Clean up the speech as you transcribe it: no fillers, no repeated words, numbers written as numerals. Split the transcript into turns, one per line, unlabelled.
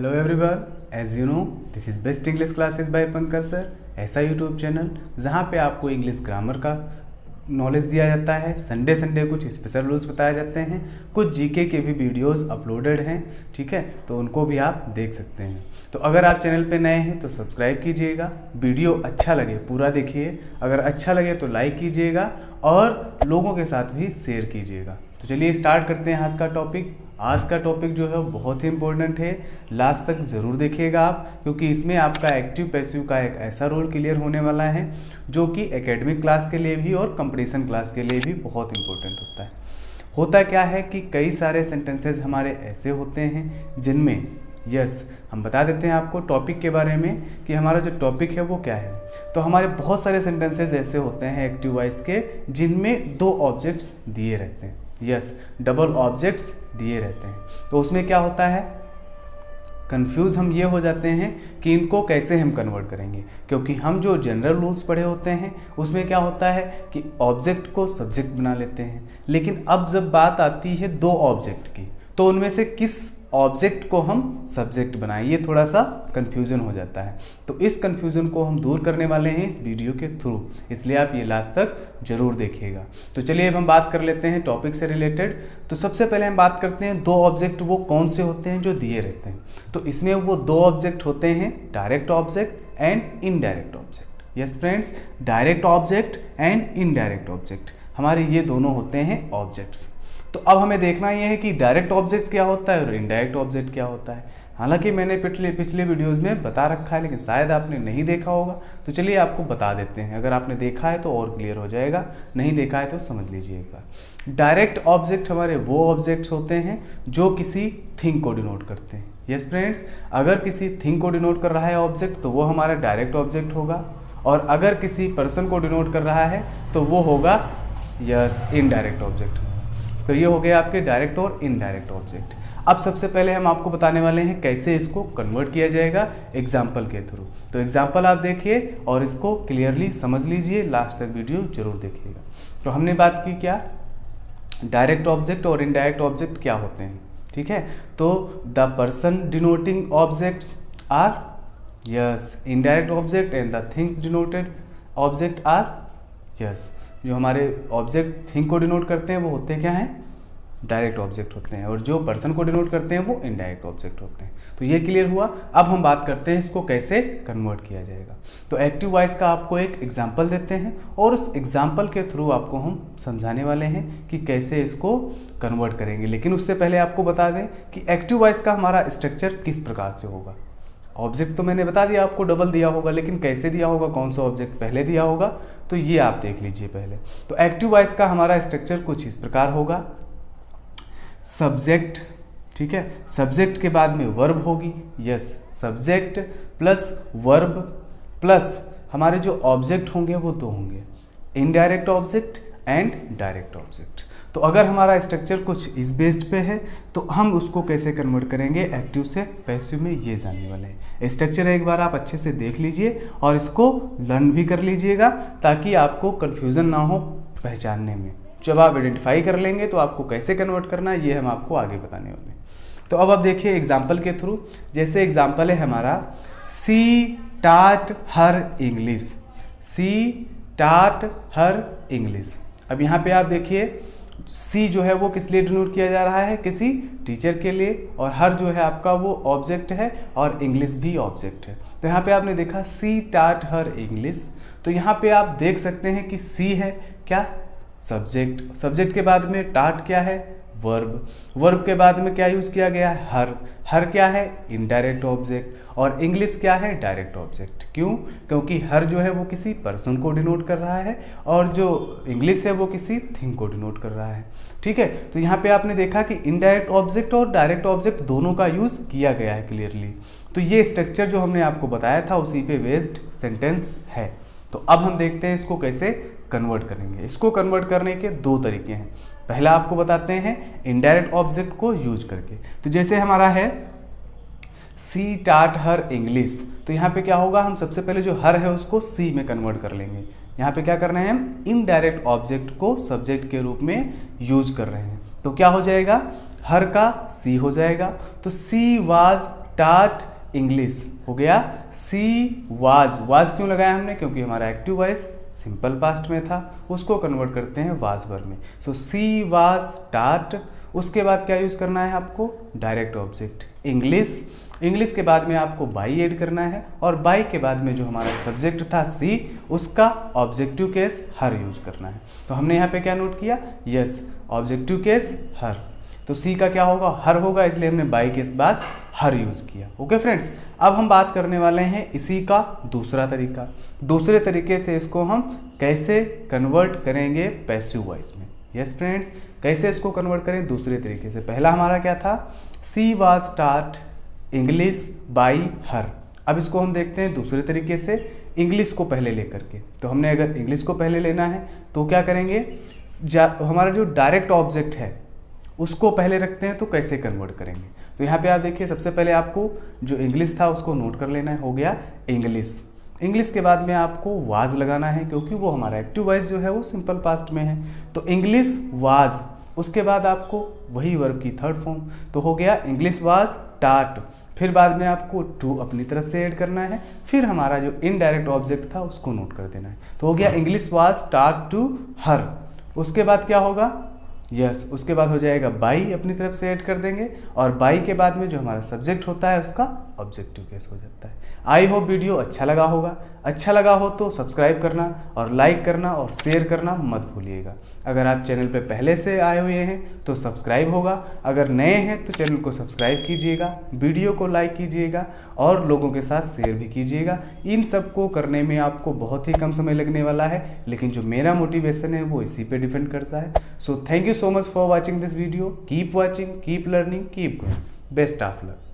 Hello everyone, as you know, this is Best English Classes by Pankaj sir, ऐसा YouTube channel जहाँ पे आपको English grammar का knowledge दिया जाता है। संडे संडे कुछ स्पेशल रूल्स बताए जाते हैं, कुछ जीके के भी वीडियोस अपलोडेड हैं, ठीक है, तो उनको भी आप देख सकते हैं। तो अगर आप चैनल पे नए हैं तो सब्सक्राइब कीजिएगा, वीडियो अच्छा लगे पूरा देखिए, अगर अच्छा लगे तो लाइक कीजिएगा और लोगों के साथ भी शेयर कीजिएगा। तो चलिए स्टार्ट करते हैं आज का टॉपिक। आज का टॉपिक जो है बहुत ही इंपॉर्टेंट है, लास्ट तक ज़रूर देखिएगा आप, क्योंकि इसमें आपका एक्टिव पैसिव का एक ऐसा रोल क्लियर होने वाला है जो कि एकेडमिक क्लास के लिए भी और कंपटीशन क्लास के लिए भी बहुत इंपॉर्टेंट होता है। होता क्या है कि कई सारे सेंटेंसेस हमारे ऐसे होते हैं जिनमें हम बता देते हैं आपको टॉपिक के बारे में कि हमारा जो टॉपिक है वो क्या है। तो हमारे बहुत सारे सेंटेंसेस ऐसे होते हैं एक्टिव वॉइस के जिनमें दो ऑब्जेक्ट्स दिए रहते हैं, डबल ऑब्जेक्ट्स दिए रहते हैं। तो उसमें क्या होता है, कंफ्यूज हम ये हो जाते हैं कि इनको कैसे हम कन्वर्ट करेंगे, क्योंकि हम जो जनरल रूल्स पढ़े होते हैं उसमें क्या होता है कि ऑब्जेक्ट को सब्जेक्ट बना लेते हैं, लेकिन अब जब बात आती है दो ऑब्जेक्ट की तो उनमें से किस ऑब्जेक्ट को हम सब्जेक्ट बनाएं, ये थोड़ा सा कन्फ्यूज़न हो जाता है। तो इस कन्फ्यूज़न को हम दूर करने वाले हैं इस वीडियो के थ्रू, इसलिए आप ये लास्ट तक जरूर देखिएगा। तो चलिए अब हम बात कर लेते हैं टॉपिक से रिलेटेड। तो सबसे पहले हम बात करते हैं दो ऑब्जेक्ट वो कौन से होते हैं जो दिए रहते हैं। तो इसमें वो दो ऑब्जेक्ट होते हैं direct object and indirect object. Yes friends, direct object and indirect object हमारे ये दोनों होते हैं ऑब्जेक्ट्स। तो अब हमें देखना ये है कि डायरेक्ट ऑब्जेक्ट क्या होता है और इनडायरेक्ट ऑब्जेक्ट क्या होता है। हालांकि मैंने पिछले वीडियोस में बता रखा है, लेकिन शायद आपने नहीं देखा होगा, तो चलिए आपको बता देते हैं। अगर आपने देखा है तो और क्लियर हो जाएगा, नहीं देखा है तो समझ लीजिए एक बार। डायरेक्ट ऑब्जेक्ट हमारे वो ऑब्जेक्ट्स होते हैं जो किसी थिंग को डिनोट करते हैं। यस फ्रेंड्स, अगर किसी थिंग को डिनोट कर रहा है ऑब्जेक्ट तो वो हमारा डायरेक्ट ऑब्जेक्ट होगा, और अगर किसी पर्सन को डिनोट कर रहा है तो वो होगा इनडायरेक्ट ऑब्जेक्ट। तो ये हो गया आपके डायरेक्ट और इनडायरेक्ट ऑब्जेक्ट। अब सबसे पहले हम आपको बताने वाले हैं कैसे इसको कन्वर्ट किया जाएगा एग्जाम्पल के थ्रू। तो एग्जाम्पल आप देखिए और इसको क्लियरली समझ लीजिए, लास्ट तक वीडियो जरूर देखिएगा। तो हमने बात की क्या, डायरेक्ट ऑब्जेक्ट और इनडायरेक्ट ऑब्जेक्ट क्या होते हैं, ठीक है। तो the person denoting objects are indirect object and the things denoted object are जो हमारे ऑब्जेक्ट थिंग को डिनोट करते हैं वो होते हैं क्या हैं, डायरेक्ट ऑब्जेक्ट होते हैं, और जो पर्सन को डिनोट करते हैं वो इनडायरेक्ट ऑब्जेक्ट होते हैं। तो ये क्लियर हुआ। अब हम बात करते हैं इसको कैसे कन्वर्ट किया जाएगा। तो एक्टिव वॉइस का आपको एक एग्जांपल देते हैं और उस एग्जांपल के थ्रू आपको हम समझाने वाले हैं कि कैसे इसको कन्वर्ट करेंगे। लेकिन उससे पहले आपको बता दें कि एक्टिव वॉइस का हमारा स्ट्रक्चर किस प्रकार से होगा। ऑब्जेक्ट तो मैंने बता दिया आपको, डबल दिया होगा, लेकिन कैसे दिया होगा, कौन सा ऑब्जेक्ट पहले दिया होगा, तो ये आप देख लीजिए पहले। तो एक्टिव वॉइस का हमारा स्ट्रक्चर कुछ इस प्रकार होगा, सब्जेक्ट, ठीक है, सब्जेक्ट के बाद में वर्ब होगी, सब्जेक्ट प्लस वर्ब प्लस हमारे जो ऑब्जेक्ट होंगे वो दो होंगे, indirect object and direct object. तो अगर हमारा स्ट्रक्चर कुछ इस बेस्ड पे है तो हम उसको कैसे कन्वर्ट करेंगे एक्टिव से पैसिव में, ये जानने वाले हैं। स्ट्रक्चर एक बार आप अच्छे से देख लीजिए और इसको लर्न भी कर लीजिएगा ताकि आपको कन्फ्यूज़न ना हो पहचानने में। जब आप आइडेंटिफाई कर लेंगे तो आपको कैसे कन्वर्ट करना है ये हम आपको आगे बताने वाले हैं। तो अब आप देखिए एग्जाम्पल के थ्रू, जैसे एग्जाम्पल है हमारा सी टाट हर इंग्लिश, सी टाट हर इंग्लिश। अब यहाँ पे आप देखिए सी जो है वो किस लिए डिनोट किया जा रहा है, किसी टीचर के लिए, और हर जो है आपका वो ऑब्जेक्ट है और इंग्लिश भी ऑब्जेक्ट है। तो यहाँ पे आपने देखा सी टाट हर इंग्लिश, तो यहाँ पे आप देख सकते हैं कि सी है क्या, सब्जेक्ट, सब्जेक्ट के बाद में टाट क्या है, वर्ब, वर्ब के बाद में क्या यूज किया गया है, हर क्या है, इनडायरेक्ट ऑब्जेक्ट, और इंग्लिश क्या है, डायरेक्ट ऑब्जेक्ट। क्यों, क्योंकि हर जो है वो किसी पर्सन को डिनोट कर रहा है और जो इंग्लिश है वो किसी थिंग को डिनोट कर रहा है, ठीक है। तो यहाँ पे आपने देखा कि इनडायरेक्ट ऑब्जेक्ट और डायरेक्ट ऑब्जेक्ट दोनों का यूज किया गया है क्लियरली। तो ये स्ट्रक्चर जो हमने आपको बताया था उसी पे बेस्ड सेंटेंस है। तो अब हम देखते हैं इसको कैसे कन्वर्ट करेंगे। इसको कन्वर्ट करने के दो तरीके हैं। पहला आपको बताते हैं इनडायरेक्ट ऑब्जेक्ट को यूज करके। तो जैसे हमारा है सी टाट हर इंग्लिश, तो यहाँ पे क्या होगा, हम सबसे पहले जो हर है उसको सी में कन्वर्ट कर लेंगे। यहाँ पे क्या करना है, हम इनडायरेक्ट ऑब्जेक्ट को सब्जेक्ट के रूप में यूज कर रहे हैं। तो क्या हो जाएगा, हर का सी हो जाएगा। तो सी वाज taught इंग्लिश हो गया। सी वाज क्यों लगाया हमने, क्योंकि हमारा एक्टिव वॉइस सिंपल पास्ट में था, उसको कन्वर्ट करते हैं वाज वर्ब में। सो सी वाज taught। उसके बाद क्या यूज करना है आपको, डायरेक्ट ऑब्जेक्ट इंग्लिश। इंग्लिश के बाद में आपको बाई ऐड करना है, और बाई के बाद में जो हमारा सब्जेक्ट था सी, उसका ऑब्जेक्टिव केस हर यूज करना है। तो हमने यहाँ पे क्या नोट किया, यस ऑब्जेक्टिव केस हर, तो सी का क्या होगा, हर होगा, इसलिए हमने बाई के बाद हर यूज किया। ओके फ्रेंड्स, अब हम बात करने वाले हैं इसी का दूसरा तरीका। दूसरे तरीके से इसको हम कैसे कन्वर्ट करेंगे पैसिव वॉइस में। यस फ्रेंड्स, कैसे इसको कन्वर्ट करें दूसरे तरीके से। पहला हमारा क्या था, she was taught English by her. अब इसको हम देखते हैं दूसरे तरीके से, इंग्लिश को पहले लेकर के। तो हमने अगर इंग्लिश को पहले लेना है तो क्या करेंगे, हमारा जो डायरेक्ट ऑब्जेक्ट है उसको पहले रखते हैं, तो कैसे कन्वर्ट करेंगे। तो यहाँ पे आप देखिए, सबसे पहले आपको जो इंग्लिश था उसको नोट कर लेना है, हो गया इंग्लिश। इंग्लिश के बाद में आपको वाज लगाना है, क्योंकि वो हमारा एक्टिव वॉइस जो है वो सिंपल पास्ट में है। तो इंग्लिश वाज, उसके बाद आपको वही वर्ब की थर्ड फॉर्म, तो हो गया इंग्लिश वाज taught। फिर बाद में आपको टू अपनी तरफ से ऐड करना है, फिर हमारा जो इनडायरेक्ट ऑब्जेक्ट था उसको नोट कर देना है। तो हो गया English was taught to her. उसके बाद क्या होगा, यस उसके बाद हो जाएगा बाई अपनी तरफ से ऐड कर देंगे, और बाई के बाद में जो हमारा सब्जेक्ट होता है उसका ऑब्जेक्टिव केस हो जाता है। आई होप वीडियो अच्छा लगा होगा। अच्छा लगा हो तो सब्सक्राइब करना और लाइक करना और शेयर करना मत भूलिएगा। अगर आप चैनल पे पहले से आए हुए हैं तो सब्सक्राइब होगा, अगर नए हैं तो चैनल को सब्सक्राइब कीजिएगा, वीडियो को लाइक कीजिएगा और लोगों के साथ शेयर भी कीजिएगा। इन सब को करने में आपको बहुत ही कम समय लगने वाला है, लेकिन जो मेरा मोटिवेशन है वो इसी पे डिपेंड करता है। So thank you so much for watching this video. Keep watching, keep learning, keep growing. Best of luck.